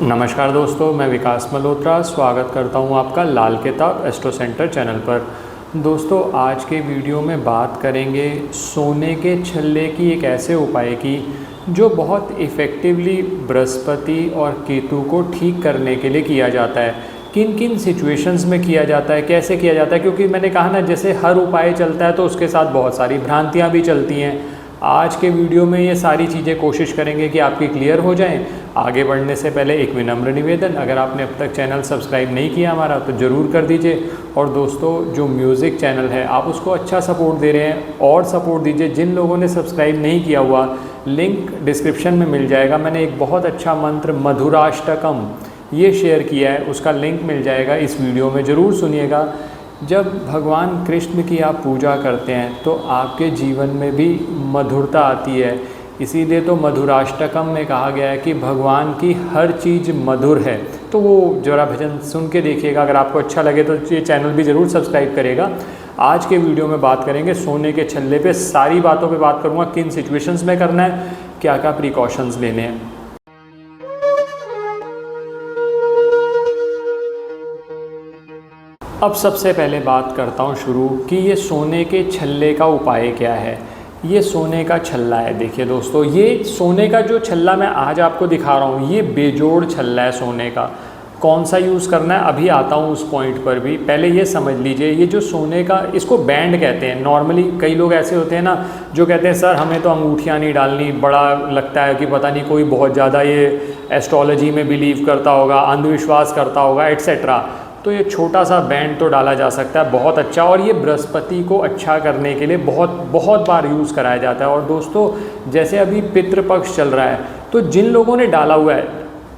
नमस्कार दोस्तों, मैं विकास मल्होत्रा स्वागत करता हूं आपका लाल किताब एस्ट्रो सेंटर चैनल पर। दोस्तों, आज के वीडियो में बात करेंगे सोने के छल्ले की एक ऐसे उपाय की जो बहुत इफ़ेक्टिवली बृहस्पति और केतु को ठीक करने के लिए किया जाता है। किन किन सिचुएशंस में किया जाता है, कैसे किया जाता है, क्योंकि मैंने कहा ना, जैसे हर उपाय चलता है तो उसके साथ बहुत सारी भ्रांतियाँ भी चलती हैं। आज के वीडियो में ये सारी चीज़ें कोशिश करेंगे कि आपकी क्लियर हो जाएं। आगे बढ़ने से पहले एक विनम्र निवेदन, अगर आपने अब तक चैनल सब्सक्राइब नहीं किया हमारा तो ज़रूर कर दीजिए। और दोस्तों, जो म्यूज़िक चैनल है आप उसको अच्छा सपोर्ट दे रहे हैं और सपोर्ट दीजिए। जिन लोगों ने सब्सक्राइब नहीं किया हुआ, लिंक डिस्क्रिप्शन में मिल जाएगा। मैंने एक बहुत अच्छा मंत्र मधुराष्टकम ये शेयर किया है, उसका लिंक मिल जाएगा, इस वीडियो में ज़रूर सुनिएगा। जब भगवान कृष्ण की आप पूजा करते हैं तो आपके जीवन में भी मधुरता आती है। इसीलिए तो मधुराष्टकम में कहा गया है कि भगवान की हर चीज़ मधुर है। तो वो जरा भजन सुन के देखिएगा, अगर आपको अच्छा लगे तो ये चैनल भी ज़रूर सब्सक्राइब करेगा। आज के वीडियो में बात करेंगे सोने के छल्ले पे, सारी बातों पे बात करूँगा, किन सिचुएशंस में करना है, क्या क्या प्रिकॉशंस लेने हैं। अब सबसे पहले बात करता हूँ शुरू कि ये सोने के छल्ले का उपाय क्या है। ये सोने का छल्ला है। देखिए दोस्तों, ये सोने का जो छल्ला मैं आज आपको दिखा रहा हूँ, ये बेजोड़ छल्ला है सोने का। कौन सा यूज़ करना है अभी आता हूँ उस पॉइंट पर भी। पहले ये समझ लीजिए, ये जो सोने का, इसको बैंड कहते हैं। नॉर्मली कई लोग ऐसे होते हैं ना जो कहते हैं सर हमें तो अंगूठियाँ नहीं डालनी, बड़ा लगता है कि पता नहीं कोई बहुत ज़्यादा ये एस्ट्रोलॉजी में बिलीव करता होगा, अंधविश्वास करता होगा, एट्सेट्रा। तो ये छोटा सा बैंड तो डाला जा सकता है, बहुत अच्छा। और ये बृहस्पति को अच्छा करने के लिए बहुत बार यूज़ कराया जाता है। और दोस्तों, जैसे अभी पितृपक्ष चल रहा है तो जिन लोगों ने डाला हुआ है,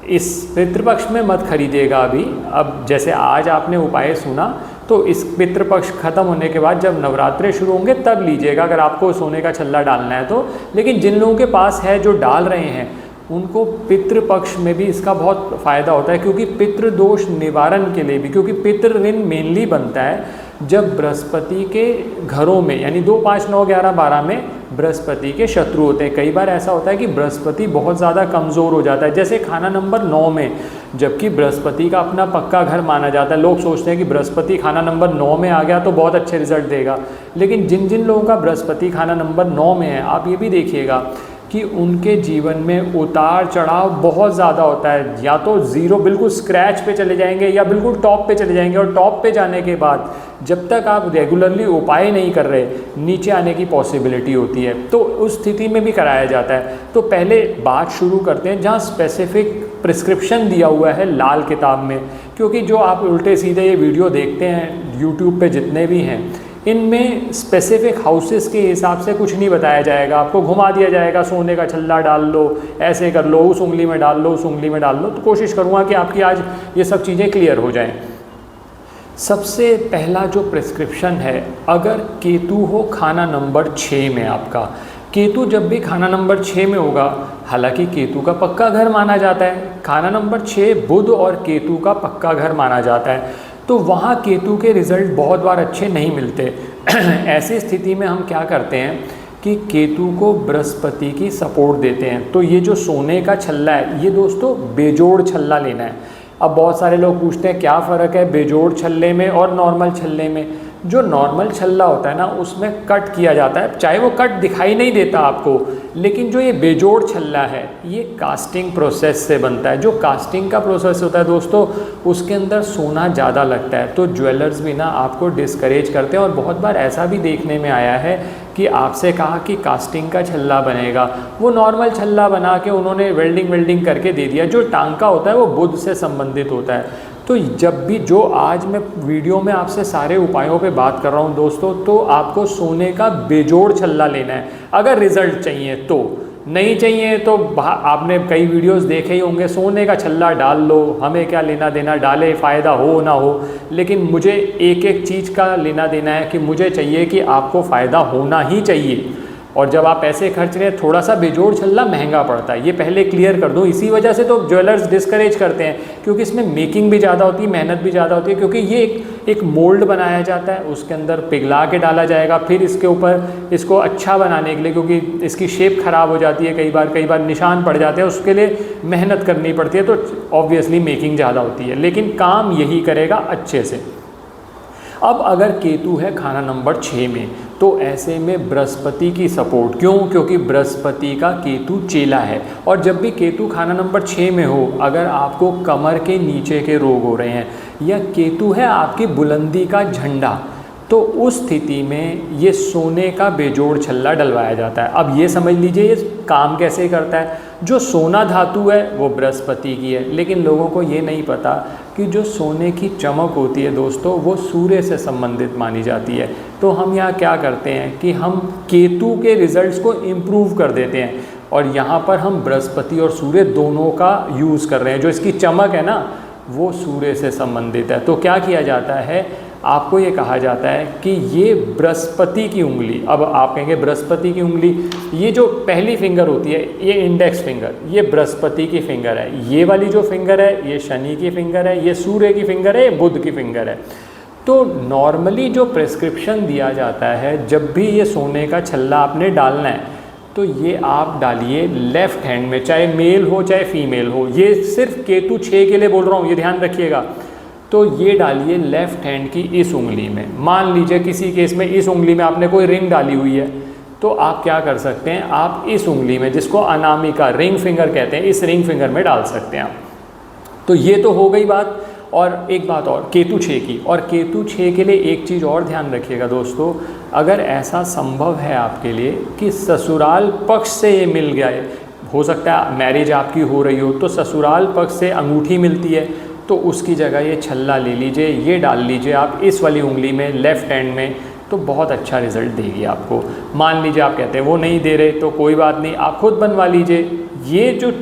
इस पितृपक्ष में मत खरीदिएगा अभी। अब जैसे आज आपने उपाय सुना तो इस पितृपक्ष खत्म होने के बाद जब नवरात्रे शुरू होंगे तब लीजिएगा, अगर आपको सोने का छल्ला डालना है तो। लेकिन जिन लोगों के पास है, जो डाल रहे हैं, उनको पितृपक्ष में भी इसका बहुत फ़ायदा होता है, क्योंकि पितृदोष निवारण के लिए भी, क्योंकि पितृ ऋण मेनली बनता है जब बृहस्पति के घरों में, यानी 2, 5, 9, 11, 12 में बृहस्पति के शत्रु होते हैं। कई बार ऐसा होता है कि बृहस्पति बहुत ज़्यादा कमज़ोर हो जाता है, जैसे खाना नंबर 9 में, जबकि बृहस्पति का अपना पक्का घर माना जाता है। लोग सोचते हैं कि बृहस्पति खाना नंबर 9 में आ गया तो बहुत अच्छे रिजल्ट देगा। लेकिन जिन जिन लोगों का बृहस्पति खाना नंबर 9 में है, आप ये भी देखिएगा कि उनके जीवन में उतार चढ़ाव बहुत ज़्यादा होता है। या तो ज़ीरो, बिल्कुल स्क्रैच पे चले जाएंगे, या बिल्कुल टॉप पे चले जाएंगे। और टॉप पे जाने के बाद जब तक आप रेगुलरली उपाय नहीं कर रहे, नीचे आने की पॉसिबिलिटी होती है। तो उस स्थिति में भी कराया जाता है। तो पहले बात शुरू करते हैं जहाँ स्पेसिफिक प्रिस्क्रिप्शन दिया हुआ है लाल किताब में, क्योंकि जो आप उल्टे सीधे ये वीडियो देखते हैं यूट्यूब पे जितने भी हैं, इनमें स्पेसिफिक हाउसेस के हिसाब से कुछ नहीं बताया जाएगा। आपको घुमा दिया जाएगा, सोने का छल्ला डाल लो, ऐसे कर लो, उस उंगली में डाल लो, उस उंगली में डाल लो। तो कोशिश करूँगा कि आपकी आज ये सब चीज़ें क्लियर हो जाएं। सबसे पहला जो प्रिस्क्रिप्शन है, अगर केतु हो खाना नंबर 6 में, आपका केतु जब भी खाना नंबर 6 में होगा, हालांकि केतु का पक्का घर माना जाता है, खाना नंबर 6 बुध और केतु का पक्का घर माना जाता है, तो वहाँ केतु के रिज़ल्ट बहुत बार अच्छे नहीं मिलते। ऐसी स्थिति में हम क्या करते हैं कि केतु को बृहस्पति की सपोर्ट देते हैं। तो ये जो सोने का छल्ला है, ये दोस्तों बेजोड़ छल्ला लेना है। अब बहुत सारे लोग पूछते हैं क्या फ़र्क है बेजोड़ छल्ले में और नॉर्मल छल्ले में। जो नॉर्मल छल्ला होता है ना, उसमें कट किया जाता है, चाहे वो कट दिखाई नहीं देता आपको, लेकिन जो ये बेजोड़ छल्ला है, ये कास्टिंग प्रोसेस से बनता है। जो कास्टिंग का प्रोसेस होता है दोस्तों, उसके अंदर सोना ज़्यादा लगता है। तो ज्वेलर्स भी ना आपको डिस्करेज करते हैं। और बहुत बार ऐसा भी देखने में आया है कि आपसे कहा कि कास्टिंग का छल्ला बनेगा, वो नॉर्मल छल्ला बना के उन्होंने वेल्डिंग करके दे दिया। जो टांका होता है वो बुध से संबंधित होता है। तो जब भी, जो आज मैं वीडियो में आपसे सारे उपायों पे बात कर रहा हूँ दोस्तों, तो आपको सोने का बेजोड़ छल्ला लेना है अगर रिज़ल्ट चाहिए तो। नहीं चाहिए तो आपने कई वीडियोस देखे ही होंगे, सोने का छल्ला डाल लो, हमें क्या लेना देना, डाले फ़ायदा हो ना हो। लेकिन मुझे एक एक चीज़ का लेना देना है कि मुझे चाहिए कि आपको फ़ायदा होना ही चाहिए। और जब आप पैसे खर्च रहे हैं, थोड़ा सा बेजोड़ छल्ला महंगा पड़ता है, ये पहले क्लियर कर दूँ। इसी वजह से तो ज्वेलर्स डिस्करेज करते हैं, क्योंकि इसमें मेकिंग भी ज़्यादा होती है, मेहनत भी ज़्यादा होती है, क्योंकि ये एक मोल्ड बनाया जाता है, उसके अंदर पिघला के डाला जाएगा, फिर इसके ऊपर इसको अच्छा बनाने के लिए, क्योंकि इसकी शेप ख़राब हो जाती है कई बार निशान पड़ जाते हैं, उसके लिए मेहनत करनी पड़ती है, तो ऑब्वियसली मेकिंग ज़्यादा होती है, लेकिन काम यही करेगा अच्छे से। अब अगर केतु है खाना नंबर 6 में, तो ऐसे में बृहस्पति की सपोर्ट, क्यों? क्योंकि बृहस्पति का केतु चेला है। और जब भी केतु खाना नंबर 6 में हो, अगर आपको कमर के नीचे के रोग हो रहे हैं या केतु है आपकी बुलंदी का झंडा, तो उस स्थिति में ये सोने का बेजोड़ छल्ला डलवाया जाता है। अब ये समझ लीजिए ये काम कैसे करता है। जो सोना धातु है वो बृहस्पति की है, लेकिन लोगों को ये नहीं पता कि जो सोने की चमक होती है दोस्तों, वो सूर्य से संबंधित मानी जाती है। तो हम यहाँ क्या करते हैं कि हम केतु के रिजल्ट्स को इम्प्रूव कर देते हैं, और यहाँ पर हम बृहस्पति और सूर्य दोनों का यूज़ कर रहे हैं। जो इसकी चमक है ना, वो सूर्य से संबंधित है। तो क्या किया जाता है, आपको ये कहा जाता है कि ये बृहस्पति की उंगली, अब आप कहेंगे बृहस्पति की उंगली, ये जो पहली फिंगर होती है, ये इंडेक्स फिंगर, ये बृहस्पति की फिंगर है। ये वाली जो फिंगर है, ये शनि की फिंगर है, ये सूर्य की फिंगर है, ये बुध की फिंगर है। तो नॉर्मली जो प्रेस्क्रिप्शन दिया जाता है, जब भी ये सोने का छल्ला आपने डालना है, तो ये आप डालिए लेफ़्ट हैंड में, चाहे मेल हो चाहे फीमेल हो। ये सिर्फ केतु 6 के लिए बोल रहा हूँ, ये ध्यान रखिएगा। तो ये डालिए लेफ़्ट हैंड की इस उंगली में। मान लीजिए किसी केस में इस उंगली में आपने कोई रिंग डाली हुई है, तो आप क्या कर सकते हैं, आप इस उंगली में, जिसको अनामिका रिंग फिंगर कहते हैं, इस रिंग फिंगर में डाल सकते हैं आप। तो ये तो हो गई बात। और एक बात और केतु 6 की, और केतु 6 के लिए एक चीज़ और ध्यान रखिएगा दोस्तों, अगर ऐसा संभव है आपके लिए कि ससुराल पक्ष से ये मिल गया है, हो सकता है मैरिज आपकी हो रही हो, तो ससुराल पक्ष से अंगूठी मिलती है, तो उसकी जगह ये छल्ला ले लीजिए, ये डाल लीजिए आप इस वाली उंगली में, लेफ़्ट हैंड में, तो बहुत अच्छा रिज़ल्ट देगी आपको। मान लीजिए आप कहते हैं वो नहीं दे रहे, तो कोई बात नहीं, आप खुद बनवा लीजिए। ये जो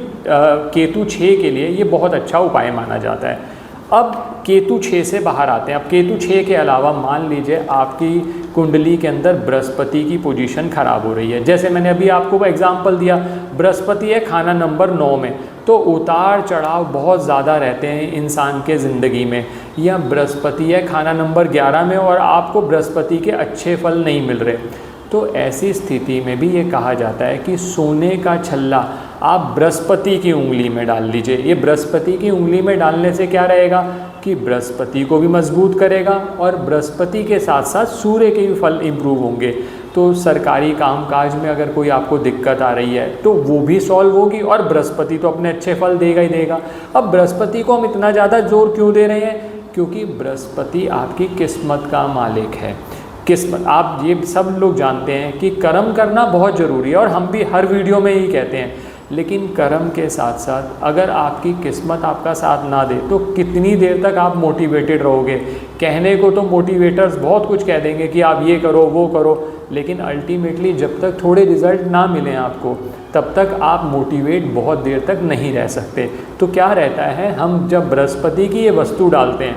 केतु 6 के लिए ये बहुत अच्छा उपाय माना जाता है। अब केतु 6 से बाहर आते हैं। अब केतु 6 के अलावा मान लीजिए आपकी कुंडली के अंदर बृहस्पति की पोजीशन ख़राब हो रही है। जैसे मैंने अभी आपको एग्जांपल दिया, बृहस्पति है खाना नंबर 9 में, तो उतार चढ़ाव बहुत ज़्यादा रहते हैं इंसान के ज़िंदगी में। या बृहस्पति है खाना नंबर 11 में और आपको बृहस्पति के अच्छे फल नहीं मिल रहे, तो ऐसी स्थिति में भी ये कहा जाता है कि सोने का छल्ला आप बृहस्पति की उंगली में डाल लीजिए। ये बृहस्पति की उंगली में डालने से क्या रहेगा कि बृहस्पति को भी मजबूत करेगा, और बृहस्पति के साथ साथ सूर्य के भी फल इम्प्रूव होंगे। तो सरकारी कामकाज में अगर कोई आपको दिक्कत आ रही है तो वो भी सॉल्व होगी, और बृहस्पति तो अपने अच्छे फल देगा ही देगा। अब बृहस्पति को हम इतना ज़्यादा जोर क्यों दे रहे हैं, क्योंकि बृहस्पति आपकी किस्मत का मालिक है। किस्मत, आप ये सब लोग जानते हैं कि कर्म करना बहुत ज़रूरी है, और हम भी हर वीडियो में यही कहते हैं, लेकिन कर्म के साथ साथ अगर आपकी किस्मत आपका साथ ना दे तो कितनी देर तक आप मोटिवेटेड रहोगे। कहने को तो मोटिवेटर्स बहुत कुछ कह देंगे कि आप ये करो वो करो, लेकिन अल्टीमेटली जब तक थोड़े रिजल्ट ना मिलें आपको, तब तक आप मोटिवेट बहुत देर तक नहीं रह सकते। तो क्या रहता है, हम जब बृहस्पति की ये वस्तु डालते हैं,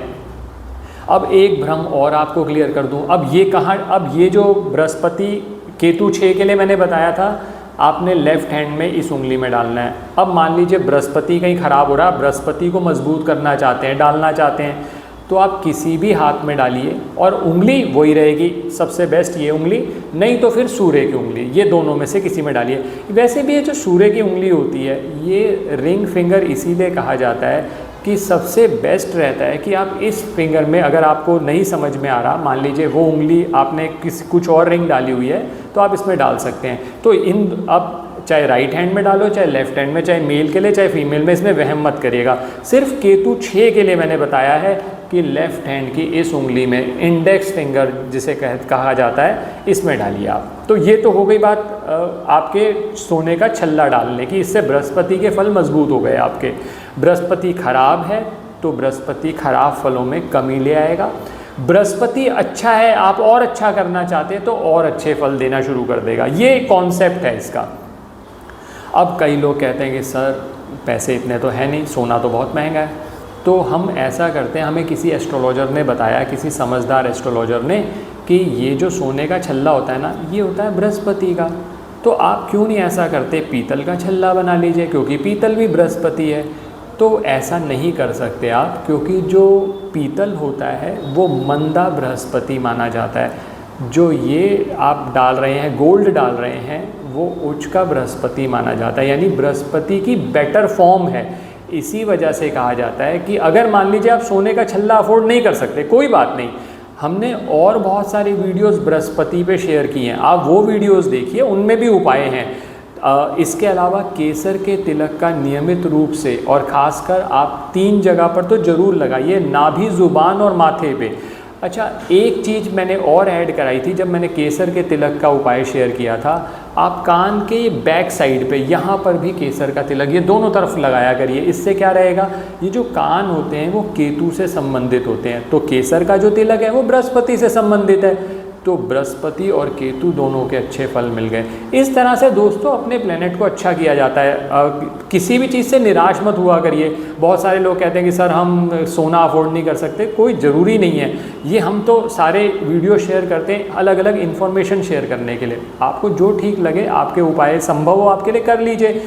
अब एक भ्रम और आपको क्लियर कर दूं, अब ये कहाँ, अब ये जो बृहस्पति केतु 6 के लिए मैंने बताया था, आपने लेफ़्ट हैंड में इस उंगली में डालना है। अब मान लीजिए बृहस्पति कहीं ख़राब हो रहा है, बृहस्पति को मजबूत करना चाहते हैं, डालना चाहते हैं, तो आप किसी भी हाथ में डालिए और उंगली वही रहेगी, सबसे बेस्ट ये उंगली, नहीं तो फिर सूर्य की उंगली, ये दोनों में से किसी में डालिए। वैसे भी ये जो सूर्य की उंगली होती है, ये रिंग फिंगर इसीलिए कहा जाता है कि सबसे बेस्ट रहता है कि आप इस फिंगर में, अगर आपको नहीं समझ में आ रहा, मान लीजिए वो उंगली आपने कुछ और रिंग डाली हुई है, तो आप इसमें डाल सकते हैं। तो इन, अब चाहे राइट हैंड में डालो, चाहे लेफ्ट हैंड में, चाहे मेल के लिए चाहे फीमेल में, इसमें वहम मत करिएगा। सिर्फ केतु 6 के लिए मैंने बताया है कि लेफ़्ट हैंड की इस उंगली में, इंडेक्स फिंगर जिसे कहा जाता है, इसमें डालिए आप। तो ये तो हो गई बात आपके सोने का छल्ला डालने की, इससे बृहस्पति के फल मजबूत हो गए आपके। बृहस्पति खराब है तो बृहस्पति खराब फलों में कमी ले आएगा। बृहस्पति अच्छा है, आप और अच्छा करना चाहते हैं तो और अच्छे फल देना शुरू कर देगा। ये कॉन्सेप्ट है इसका। अब कई लोग कहते हैं कि सर पैसे इतने तो है नहीं, सोना तो बहुत महंगा है, तो हम ऐसा करते हैं, हमें किसी एस्ट्रोलॉजर ने बताया, किसी समझदार एस्ट्रोलॉजर ने, कि ये जो सोने का छल्ला होता है ना, ये होता है बृहस्पति का। तो आप क्यों नहीं ऐसा करते, पीतल का छल्ला बना लीजिए, क्योंकि पीतल भी बृहस्पति है। तो ऐसा नहीं कर सकते आप, क्योंकि जो पीतल होता है वो मंदा बृहस्पति माना जाता है। जो ये आप डाल रहे हैं, गोल्ड डाल रहे हैं, वो उच्च का बृहस्पति माना जाता है, यानी बृहस्पति की बेटर फॉर्म है। इसी वजह से कहा जाता है कि अगर मान लीजिए आप सोने का छल्ला अफोर्ड नहीं कर सकते, कोई बात नहीं, हमने और बहुत सारी वीडियोस बृहस्पति पे शेयर की हैं, आप वो वीडियोस देखिए, उनमें भी उपाय हैं। इसके अलावा केसर के तिलक का नियमित रूप से और ख़ासकर आप 3 जगह पर तो ज़रूर लगाइए, नाभि, ज़ुबान और माथे पे। अच्छा, एक चीज़ मैंने और ऐड कराई थी जब मैंने केसर के तिलक का उपाय शेयर किया था, आप कान के बैक साइड पे यहाँ पर भी केसर का तिलक, ये दोनों तरफ लगाया करिए। इससे क्या रहेगा, ये जो कान होते हैं वो केतु से संबंधित होते हैं, तो केसर का जो तिलक है वो बृहस्पति से संबंधित है, तो बृहस्पति और केतु दोनों के अच्छे फल मिल गए। इस तरह से दोस्तों अपने प्लेनेट को अच्छा किया जाता है। किसी भी चीज़ से निराश मत हुआ करिए। बहुत सारे लोग कहते हैं कि सर हम सोना अफोर्ड नहीं कर सकते, कोई ज़रूरी नहीं है। ये हम तो सारे वीडियो शेयर करते हैं अलग अलग इन्फॉर्मेशन शेयर करने के लिए। आपको जो ठीक लगे, आपके उपाय संभव हो आपके लिए, कर लीजिए।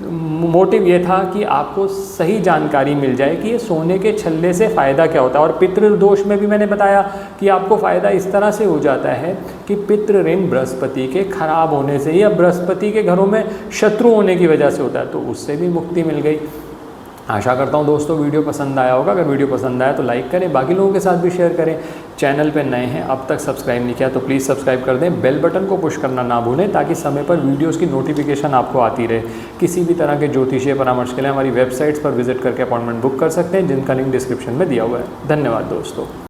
मोटिव ये था कि आपको सही जानकारी मिल जाए कि ये सोने के छल्ले से फ़ायदा क्या होता है। और पितृदोष में भी मैंने बताया कि आपको फ़ायदा इस तरह से हो जाता है कि पितृ ऋण बृहस्पति के खराब होने से या बृहस्पति के घरों में शत्रु होने की वजह से होता है, तो उससे भी मुक्ति मिल गई। आशा करता हूँ दोस्तों वीडियो पसंद आया होगा। अगर वीडियो पसंद आया तो लाइक करें, बाकी लोगों के साथ भी शेयर करें। चैनल पे नए हैं, अब तक सब्सक्राइब नहीं किया तो प्लीज़ सब्सक्राइब कर दें। बेल बटन को पुश करना ना भूलें ताकि समय पर वीडियोस की नोटिफिकेशन आपको आती रहे। किसी भी तरह के ज्योतिषीय परामर्श के लिए हमारी वेबसाइट्स पर विजिट करके अपॉइंटमेंट बुक कर सकते हैं, जिनका लिंक डिस्क्रिप्शन में दिया हुआ है। धन्यवाद दोस्तों।